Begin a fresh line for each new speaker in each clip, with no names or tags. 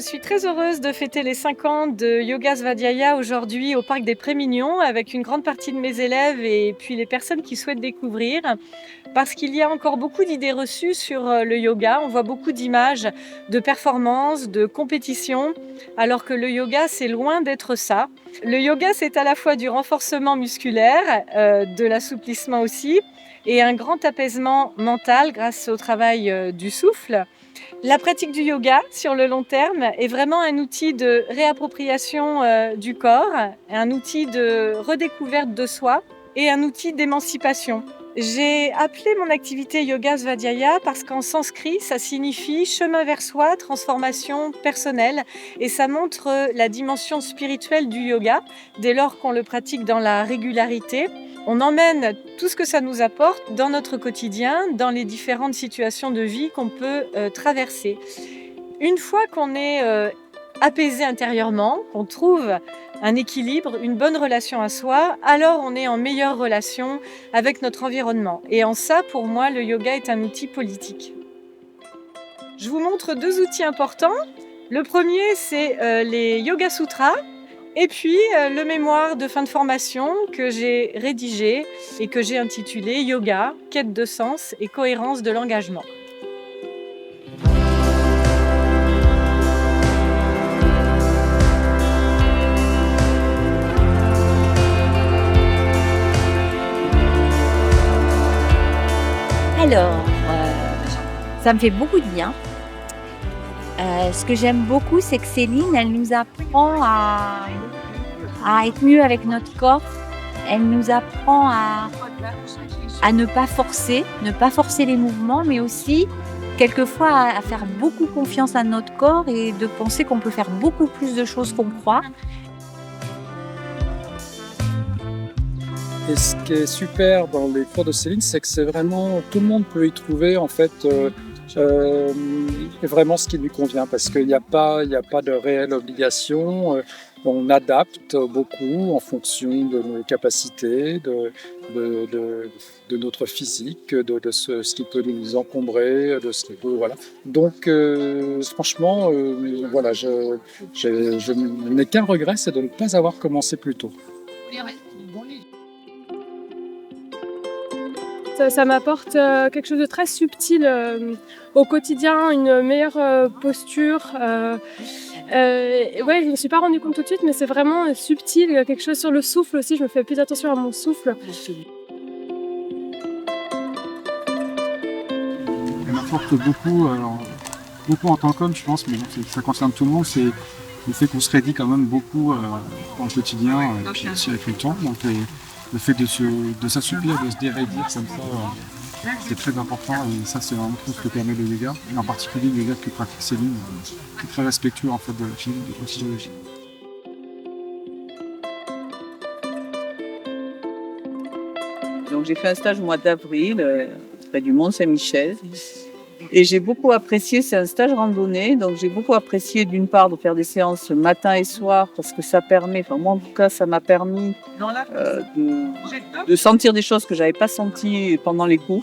suis très heureuse de fêter les 5 ans de Yoga Svadhyaya aujourd'hui au Parc des Prés-Mignons avec une grande partie de mes élèves et puis les personnes qui souhaitent découvrir parce qu'il y a encore beaucoup d'idées reçues sur le yoga. On voit beaucoup d'images de performances, de compétitions, alors que le yoga, c'est loin d'être ça. Le yoga, c'est à la fois du renforcement musculaire, de l'assouplissement aussi, et un grand apaisement mental grâce au travail du souffle. La pratique du yoga sur le long terme est vraiment un outil de réappropriation du corps, un outil de redécouverte de soi et un outil d'émancipation. J'ai appelé mon activité Yoga Svadhyaya parce qu'en sanskrit, ça signifie chemin vers soi, transformation personnelle, et ça montre la dimension spirituelle du yoga dès lors qu'on le pratique dans la régularité. On emmène tout ce que ça nous apporte dans notre quotidien, dans les différentes situations de vie qu'on peut traverser. Une fois qu'on est apaisé intérieurement, qu'on trouve un équilibre, une bonne relation à soi, alors on est en meilleure relation avec notre environnement. Et en ça, pour moi, le yoga est un outil politique. Je vous montre 2 outils importants. Le premier, c'est les Yoga Sutras. Et puis, le mémoire de fin de formation que j'ai rédigé et que j'ai intitulé « Yoga, quête de sens et cohérence de l'engagement ».
Alors, ça me fait beaucoup de bien. Ce que j'aime beaucoup, c'est que Céline, elle nous apprend à être mieux avec notre corps. Elle nous apprend à ne pas forcer les mouvements, mais aussi quelquefois à faire beaucoup confiance à notre corps et de penser qu'on peut faire beaucoup plus de choses qu'on croit.
Et ce qui est super dans les cours de Céline, c'est que c'est vraiment, tout le monde peut y trouver en fait vraiment ce qui lui convient, parce qu'il n'y a pas de réelle obligation. On adapte beaucoup en fonction de nos capacités, de notre physique, de ce qui peut nous encombrer, de ce qui peut, voilà. Donc franchement, voilà, je n'ai qu'un regret, c'est de ne pas avoir commencé plus tôt.
Ça m'apporte quelque chose de très subtil au quotidien, une meilleure posture. Ouais, je ne me suis pas rendu compte tout de suite, mais c'est vraiment subtil, quelque chose sur le souffle aussi, je me fais plus attention à mon souffle.
Elle m'apporte beaucoup, beaucoup en tant qu'homme, je pense, mais ça concerne tout le monde, c'est le fait qu'on se raidit quand même beaucoup dans le quotidien, et puis aussi avec le temps. Donc, le fait de s'assouplir, de se déraidir comme ça, c'est très important, et ça c'est vraiment tout ce que permet le yoga, et en particulier le yoga que pratique Céline, qui est très respectueux en fait de la physiologie.
Donc j'ai fait un stage au mois d'avril près du Mont Saint-Michel. Et j'ai beaucoup apprécié, c'est un stage randonnée, donc j'ai beaucoup apprécié d'une part de faire des séances matin et soir parce que ça permet, enfin moi en tout cas ça m'a permis de sentir des choses que j'avais pas senties pendant les cours.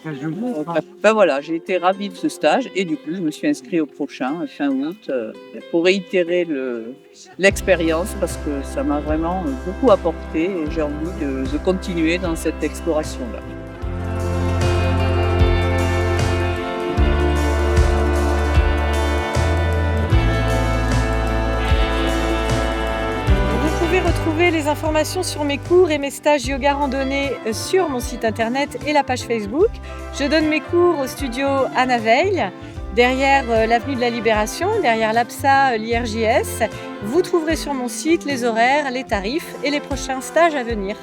Ben voilà, j'ai été ravie de ce stage et du coup je me suis inscrite au prochain, fin août, pour réitérer l'expérience parce que ça m'a vraiment beaucoup apporté et j'ai envie de continuer dans cette exploration-là.
Retrouver les informations sur mes cours et mes stages yoga randonnée sur mon site internet et la page Facebook. Je donne mes cours au studio Anna Veil, derrière l'avenue de la Libération, derrière l'APSA, l'IRJS. Vous trouverez sur mon site les horaires, les tarifs et les prochains stages à venir.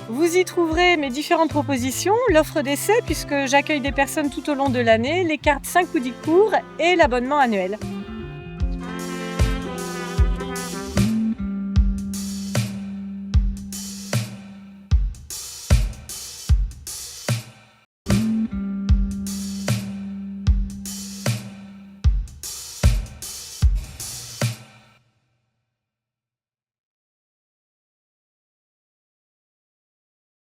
Vous y trouverez mes différentes propositions, l'offre d'essai puisque j'accueille des personnes tout au long de l'année, les cartes 5 ou 10 cours et l'abonnement annuel.